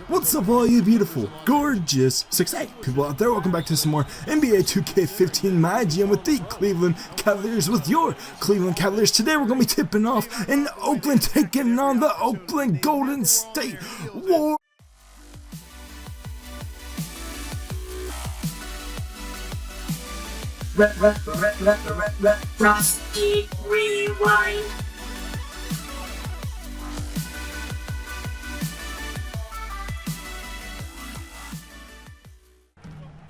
What's up all you beautiful, gorgeous, 6'8" people out there? Welcome back to some more NBA 2k15 MyGm with the Cleveland Cavaliers with your Cleveland Cavaliers. Today we're going to be tipping off in Oakland, taking on the Oakland Golden State Warriors. TheFrostTee Rewind.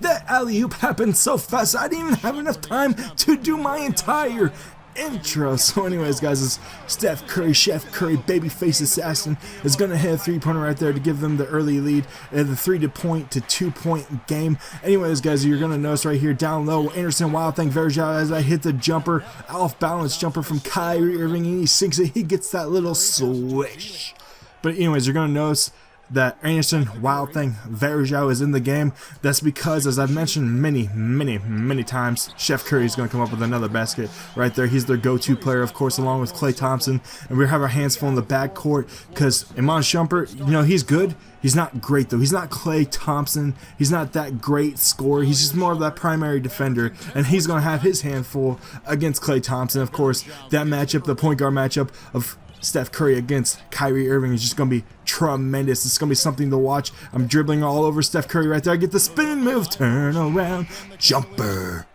That alley-oop happened so fast I didn't even have enough time to do my entire intro. So anyways guys, it's Steph Curry, Chef Curry, babyface assassin is gonna hit a three-pointer right there to give them the early lead in the 3-point to 2-point game. Anyways guys, you're gonna notice right here down low, Anderson Wild Thing Verjao as I hit the jumper, off balance jumper from Kyrie Irving, and he sinks it. He gets that little swish. But anyways, you're gonna notice that Anderson Wild Thing Verjao is in the game. That's because, as I've mentioned many times, Chef Curry is going to come up with another basket right there. He's their go-to player, of course, along with Klay Thompson, and we have our hands full in the backcourt because Iman Shumpert, you know, he's good. He's not great though. He's not Klay Thompson. He's not that great scorer. He's just more of that primary defender, and he's going to have his handful against Klay Thompson. Of course, that matchup, the point guard matchup of Steph Curry against Kyrie Irving, is just going to be tremendous. It's going to be something to watch. I'm dribbling all over Steph Curry right there. I get the spin move, turn around, jumper.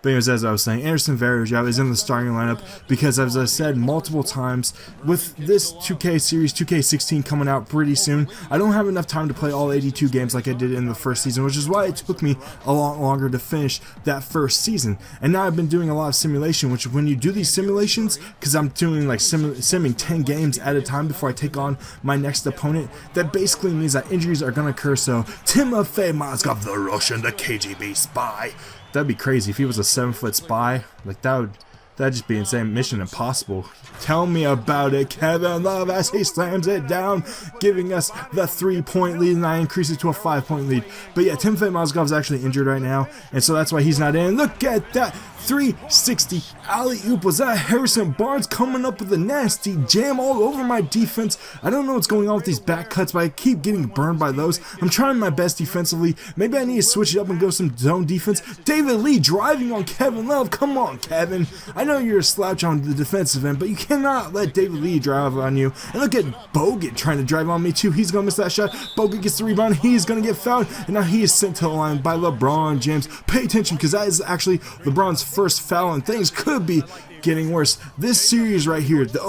But anyways, as I was saying, Anderson Verjao is in the starting lineup because, as I said multiple times, with this 2K series, 2K16 coming out pretty soon, I don't have enough time to play all 82 games like I did in the first season, which is why it took me a lot longer to finish that first season. And now I've been doing a lot of simulation, which when you do these simulations, because I'm doing like simming 10 games at a time before I take on my next opponent, that basically means that injuries are going to occur. So Timofey Mozgov, the Russian, the KGB spy. That'd be crazy if he was a 7-foot spy. Like that'd just be insane. Mission Impossible. Tell me about it, Kevin Love, as he slams it down, giving us the 3-point lead, and I increase it to a 5-point lead. But yeah, Timofey Mozgov is actually injured right now, and so that's why he's not in. Look at that 360 alley-oop. Was that Harrison Barnes coming up with a nasty jam all over my defense? I don't know what's going on with these back cuts, but I keep getting burned by those. I'm trying my best defensively. Maybe I need to switch it up and go some zone defense. David Lee driving on Kevin Love. Come on, Kevin. I know you're a slouch on the defensive end, but you cannot let David Lee drive on you. And look at Bogut trying to drive on me too. He's going to miss that shot. Bogut gets the rebound. He's going to get fouled. And now he is sent to the line by LeBron James. Pay attention, because that is actually LeBron's first foul, and things could be getting worse. This series right here, the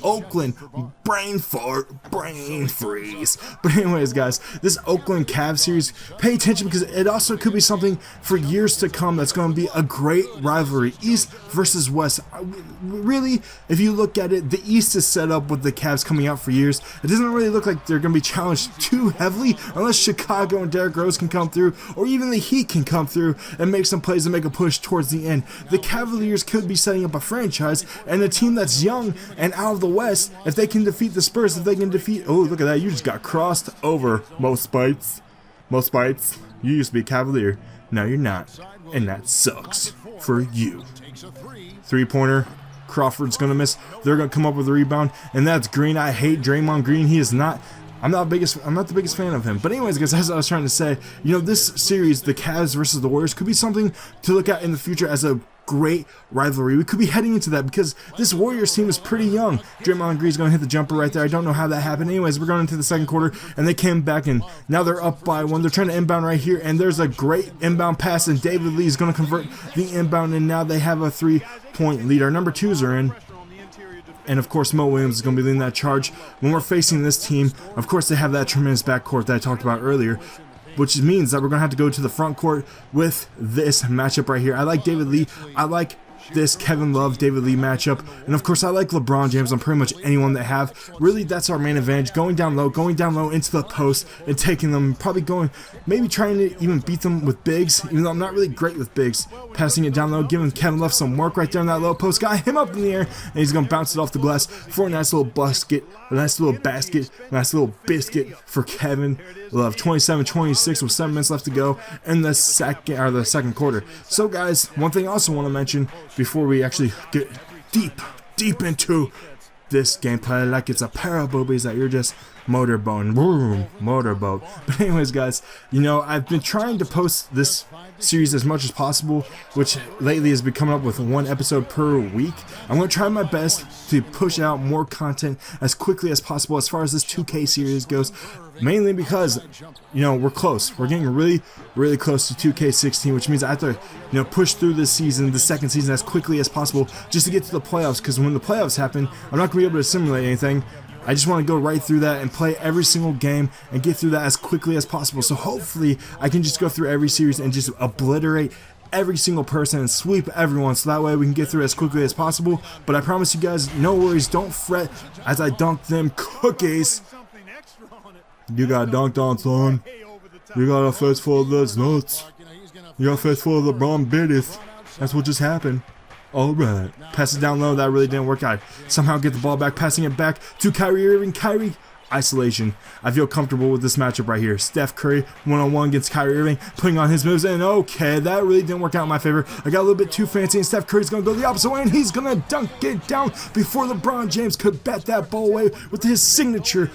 Oakland brain freeze. But anyways guys, this Oakland Cavs series, pay attention because it also could be something for years to come that's going to be a great rivalry, East versus West. Really, if you look at it, the East is set up with the Cavs coming out for years. It doesn't really look like they're going to be challenged too heavily unless Chicago and Derrick Rose can come through, or even the Heat can come through and make some plays and make a push towards the end. The Cavaliers could be setting up a franchise, and a team that's young and out of the West, if they can defeat the Spurs, if they can defeat, oh look at that, you just got crossed over. Most bites, you used to be a Cavalier, now you're not, and that sucks for you. 3-pointer, Crawford's gonna miss, they're gonna come up with a rebound, and that's Green. I hate Draymond Green. He is not, I'm not the biggest fan of him. But anyways guys, as I was trying to say, you know, this series, the Cavs versus the Warriors, could be something to look at in the future as a great rivalry. We could be heading into that because this Warriors team is pretty young. Draymond Green's going to hit the jumper right there. I don't know how that happened. Anyways, we're going into the second quarter, and they came back, and now they're up by 1. They're trying to inbound right here, and there's a great inbound pass, and David Lee is going to convert the inbound, and now they have a 3-point lead. Our number 2s are in. And of course, Mo Williams is going to be leading that charge. When we're facing this team, of course, they have that tremendous backcourt that I talked about earlier, which means that we're going to have to go to the front court with this matchup right here. I like David Lee. I like this Kevin Love, David Lee matchup. And of course, I like LeBron James on pretty much anyone that have. Really, that's our main advantage. Going down low into the post and taking them, probably going, maybe trying to even beat them with bigs, even though I'm not really great with bigs. Passing it down low, giving Kevin Love some work right there in that low post. Got him up in the air, and he's going to bounce it off the glass for a nice little basket, nice little biscuit for Kevin Love. 27-26 with 7 minutes left to go in the second quarter. So guys, one thing I also want to mention before we actually get deep into this gameplay, like it's a pair of boobies that you're just motorboat, boom, motorboat. But anyways, guys, you know, I've been trying to post this series as much as possible, which lately has been coming up with 1 episode per week. I'm going to try my best to push out more content as quickly as possible as far as this 2K series goes, mainly because, you know, we're close. We're getting really close to 2K16, which means I have to, you know, push through this season, the second season, as quickly as possible just to get to the playoffs, because when the playoffs happen, I'm not going to be able to simulate anything. I just want to go right through that and play every single game and get through that as quickly as possible. So hopefully I can just go through every series and just obliterate every single person and sweep everyone, so that way we can get through as quickly as possible. But I promise you guys, no worries, don't fret as I dunk them cookies. You got dunked on, son. You got a face full of those nuts. You got a face full of LeBron bitties. That's what just happened. Alright, pass it down low, that really didn't work out. Somehow get the ball back, passing it back to Kyrie Irving. Kyrie, isolation. I feel comfortable with this matchup right here. Steph Curry, one-on-one against Kyrie Irving, putting on his moves, and okay, that really didn't work out in my favor. I got a little bit too fancy, and Steph Curry's going to go the opposite way, and he's going to dunk it down before LeBron James could bat that ball away with his signature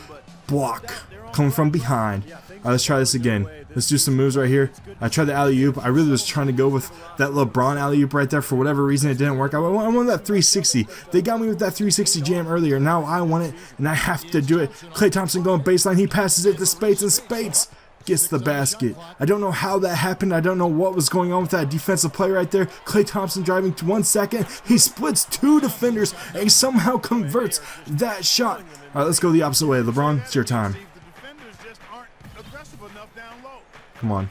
block coming from behind. Alright, let's try this again. Let's do some moves right here. I tried the alley-oop. I really was trying to go with that LeBron alley-oop right there. For whatever reason, it didn't work. I wanted that 360. They got me with that 360 jam earlier. Now I want it, and I have to do it. Klay Thompson going baseline. He passes it to Spates, and Spates gets the basket. I don't know how that happened. I don't know what was going on with that defensive play right there. Klay Thompson driving to 1 second. He splits 2 defenders and somehow converts that shot. All right, let's go the opposite way. LeBron, it's your time. Come on.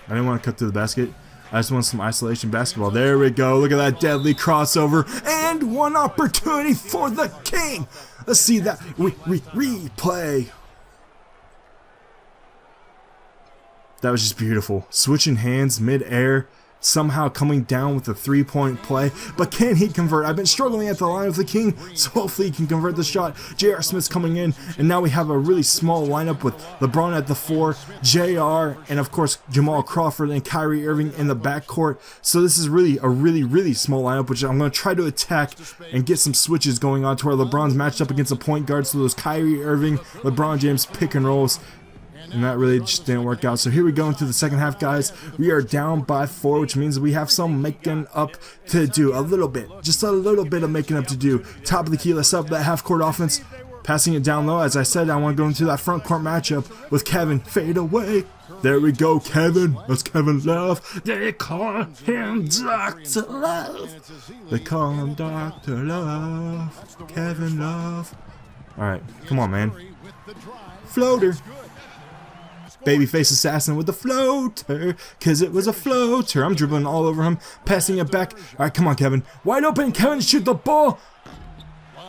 I didn't want to cut through the basket. I just want some isolation basketball. There we go. Look at that deadly crossover. And one opportunity for the king. Let's see that replay. That was just beautiful. Switching hands mid-air. Somehow coming down with a 3-point play, but can he convert? I've been struggling at the line with the king, so hopefully he can convert the shot. J.R. Smith's coming in, and now we have a really small lineup with LeBron at the 4, J.R., and of course Jamal Crawford and Kyrie Irving in the backcourt. So this is really a really small lineup, which I'm going to try to attack and get some switches going on to where LeBron's matched up against a point guard, so those Kyrie Irving, LeBron James pick and rolls. And that really just didn't work out. So here we go into the second half, guys. We are down by 4, which means we have some making up to do. A little bit. Just a little bit of making up to do. Top of the key, let's up that half-court offense. Passing it down low. As I said, I want to go into that front-court matchup with Kevin. Fade away. There we go, Kevin. That's Kevin Love. They call him Dr. Love. They call him Dr. Love. Kevin Love. Alright, come on, man. Floater. Babyface assassin with the floater, cause it was a floater. I'm dribbling all over him, passing it back. Alright, come on, Kevin. Wide open, Kevin, shoot the ball.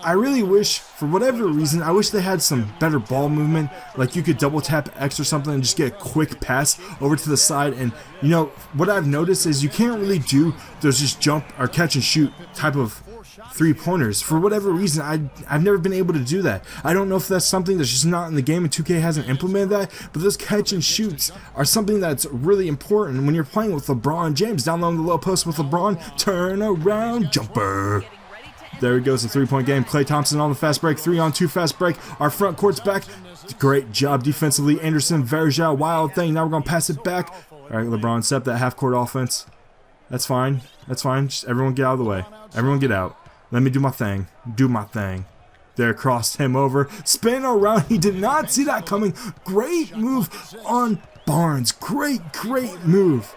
I really wish, for whatever reason, I wish they had some better ball movement. Like you could double tap X or something and just get a quick pass over to the side. And, you know, what I've noticed is you can't really do those just jump or catch and shoot type of 3-pointers. For whatever reason, I've never been able to do that. I don't know if that's something that's just not in the game and 2K hasn't implemented that, but those catch and shoots are something that's really important when you're playing with LeBron James. Down low in the low post with LeBron, turn around jumper. There he goes, the 3-point game. Klay Thompson on the fast break, 3-on-2 fast break. Our front court's back. Great job defensively. Anderson, Verja, wild thing. Now we're going to pass it back. All right, LeBron, set up that half-court offense. That's fine. That's fine. Just everyone get out of the way. Everyone get out. Let me do my thing. Do my thing. There, crossed him over. Spin around. He did not see that coming. Great move on Barnes. Great move.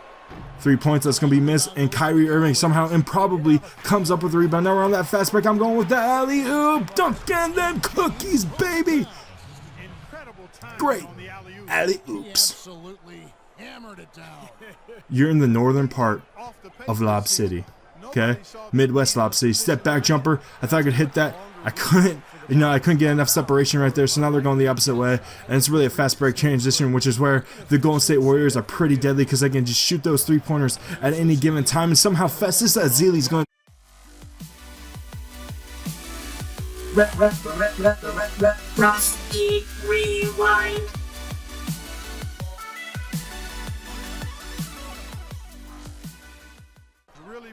3 points. That's going to be missed. And Kyrie Irving somehow improbably comes up with a rebound. Now we're on that fast break. I'm going with the alley-oop. Dunking them cookies, baby. Great alley-oops. You're in the northern part of Lob City. Okay, Midwest Lob City. Step back jumper. I thought I could hit that. I couldn't. You know, I couldn't get enough separation right there. So now they're going the opposite way, and it's really a fast break transition, which is where the Golden State Warriors are pretty deadly because they can just shoot those 3-pointers at any given time. And somehow Festus Ezeli's going. TheFrostTee Rewind.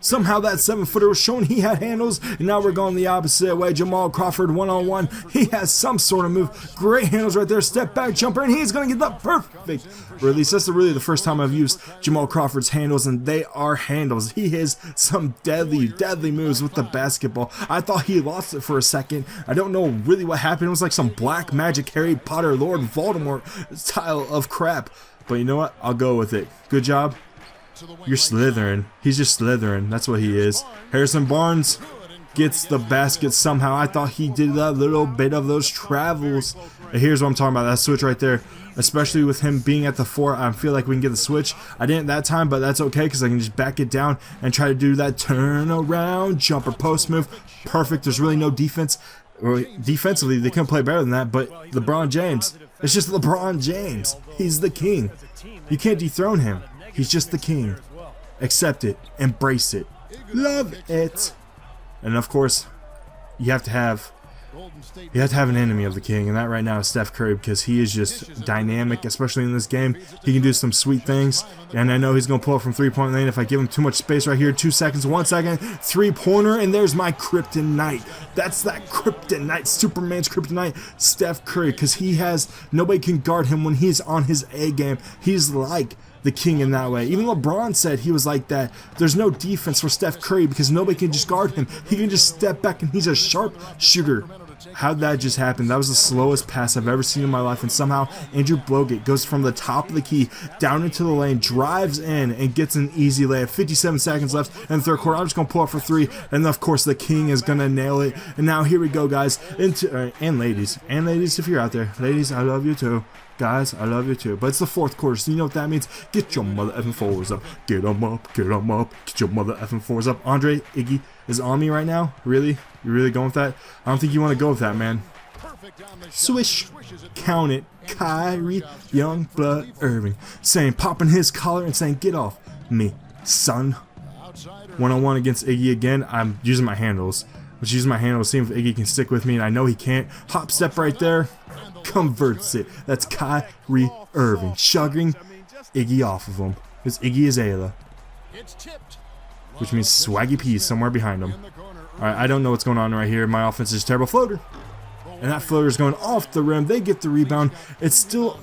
Somehow that 7-footer was showing he had handles, and now we're going the opposite way. Jamal Crawford one-on-one. He has some sort of move. Great handles right there. Step back jumper, and he's going to get the perfect release. That's really the first time I've used Jamal Crawford's handles, and they are handles. He has some deadly moves with the basketball. I thought he lost it for a second. I don't know really what happened. It was like some black magic Harry Potter Lord Voldemort style of crap. But you know what? I'll go with it. Good job. You're slithering. He's just slithering. That's what he is. Harrison Barnes gets the basket somehow. I thought he did a little bit of those travels. And here's what I'm talking about. That switch right there. Especially with him being at the 4, I feel like we can get the switch. I didn't that time, but that's okay because I can just back it down and try to do that turn around jumper post move. Perfect. There's really no defense. Defensively, they couldn't play better than that, but LeBron James. It's just LeBron James. He's the king. You can't dethrone him. He's just the king. Accept it. Embrace it. Love it. And of course, you have to have an enemy of the king, and that right now is Steph Curry, because he is just dynamic, especially in this game. He can do some sweet things, and I know he's going to pull up from 3-point lane if I give him too much space right here. 2 seconds, 1 second, 3-pointer, and there's my kryptonite. That's that kryptonite, Superman's kryptonite, Steph Curry, because nobody can guard him when he's on his A game. He's like the king in that way. Even LeBron said he was like that. There's no defense for Steph Curry because nobody can just guard him. He can just step back and he's a sharp shooter. How'd that just happen? That was the slowest pass I've ever seen in my life, and somehow Andrew Bogut goes from the top of the key down into the lane, drives in, and gets an easy layup. 57 seconds left in the third quarter. I'm just going to pull up for 3, and of course the king is going to nail it. And now here we go, guys, and ladies if you're out there. Ladies, I love you too. Guys, I love you too. But it's the fourth quarter, so you know what that means. Get your mother effing forwards up. Get them up, get them up. Get your mother effing forwards up. Andre, Iggy is on me right now. Really? You really going with that? I don't think you want to go with that, man. Swish. Count it. Kyrie Youngblood Irving saying, popping his collar and saying, get off me, son. One-on-one against Iggy again. I'm using my handles. Let's use my handles, seeing if Iggy can stick with me, and I know he can't. Hop step right there. Converts it. That's Kyrie Irving shugging Iggy off of him. Because Iggy is Ayla, which means Swaggy P somewhere behind him. Alright, I don't know what's going on right here. My offense is terrible. Floater. And that floater is going off the rim. They get the rebound. They still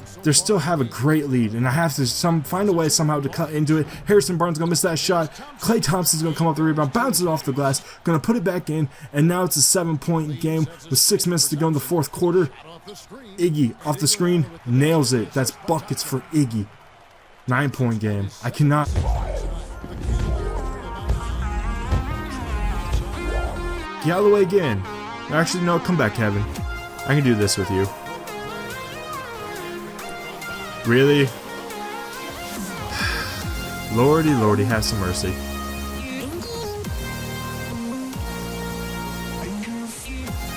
have a great lead, and I have to find a way somehow to cut into it. Harrison Barnes is going to miss that shot. Klay Thompson's going to come up the rebound, bounce it off the glass, going to put it back in, and now it's a 7-point game with 6 minutes to go in the fourth quarter. Iggy off the screen, nails it. That's buckets for Iggy. 9-point game. I cannot. Get out of the way again. Actually, no, come back, Kevin. I can do this with you. Really? Lordy, Lordy, have some mercy.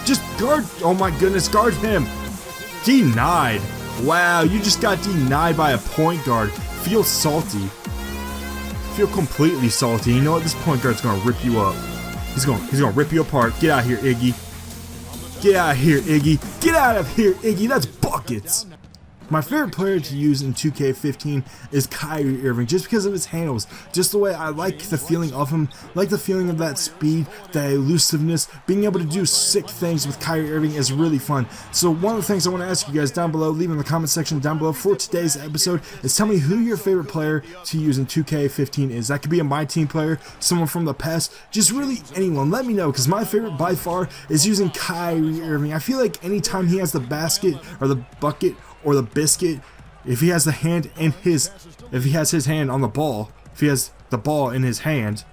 Just guard. Oh my goodness, guard him. Denied. Wow, you just got denied by a point guard. Feel salty. Feel completely salty. You know what? This point guard's gonna rip you up. He's gonna rip you apart. Get out of here, Iggy. Get out of here, Iggy. Get out of here, Iggy. That's buckets. My favorite player to use in 2k15 is Kyrie Irving, just because of his handles, just the way I like the feeling of him, like the feeling of that speed, that elusiveness. Being able to do sick things with Kyrie Irving is really fun. So one of the things I want to ask you guys down below, leave in the comment section down below for today's episode, is tell me who your favorite player to use in 2k15 is. That could be a My Team player, someone from the past, just really anyone. Let me know, because my favorite by far is using Kyrie Irving. I feel like anytime he has the basket or the bucket or the biscuit, if he has his hand on the ball, if he has the ball in his hand,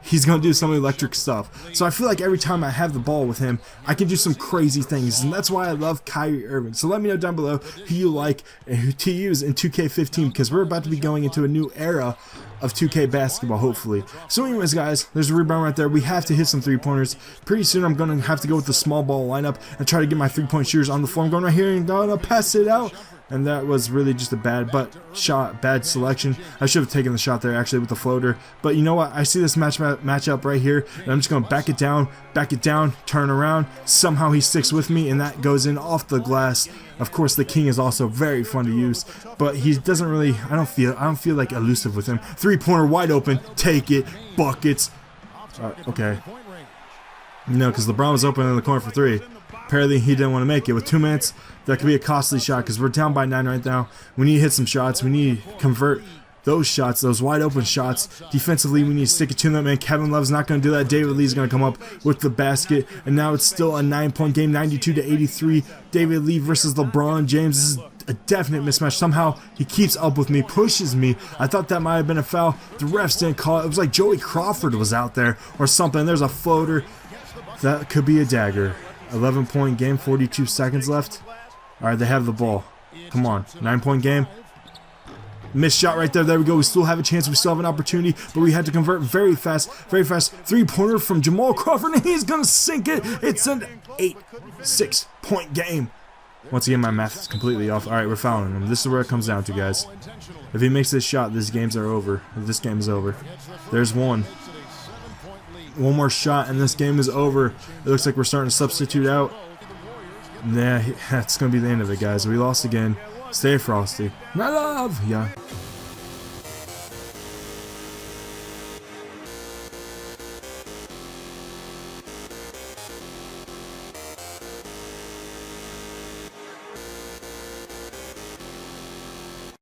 he's gonna do some electric stuff. So I feel like every time I have the ball with him, I can do some crazy things, and that's why I love Kyrie Irving. So let me know down below who you like to use in 2k15, because we're about to be going into a new era of 2K basketball, hopefully. So anyways, guys, there's a rebound right there. We have to hit some 3-pointers. Pretty soon I'm going to have to go with the small ball lineup and try to get my 3-point shooters on the floor. I'm going right here and going to pass it out. And that was really just a bad bad selection. I should have taken the shot there actually with the floater. But you know what? I see this matchup right here, and I'm just going to back it down, turn around. Somehow he sticks with me, and that goes in off the glass. Of course, the king is also very fun to use, but he doesn't really. I don't feel like elusive with him. 3-pointer wide open. Take it. Buckets. Okay. No, because LeBron was open in the corner for 3. Apparently he didn't want to make it. With 2 minutes, that could be a costly shot because we're down by 9 right now. We need to hit some shots. We need to convert those shots, those wide open shots. Defensively, we need to stick it to them, and Kevin Love's not going to do that. David Lee's going to come up with the basket, and now it's still a 9-point game, 92-83. David Lee versus LeBron James. This is a definite mismatch. Somehow he keeps up with me, pushes me. I thought that might have been a foul. The refs didn't call it. It was like Joey Crawford was out there or something. There's a floater. That could be a dagger. 11-point game, 42 seconds left. Alright, they have the ball. Come on, 9-point game. Missed shot right there. There we go. We still have a chance. We still have an opportunity, but we had to convert very fast. Very fast. 3-pointer from Jamal Crawford, and he's going to sink it. It's an 6-point game. Once again, my math is completely off. Alright, we're fouling him. This is where it comes down to, guys. If he makes this shot, this game's over. This game is over. There's one. One more shot, and this game is over. It looks like we're starting to substitute out. Nah, that's going to be the end of it, guys. We lost again. Stay frosty. My love! Yeah.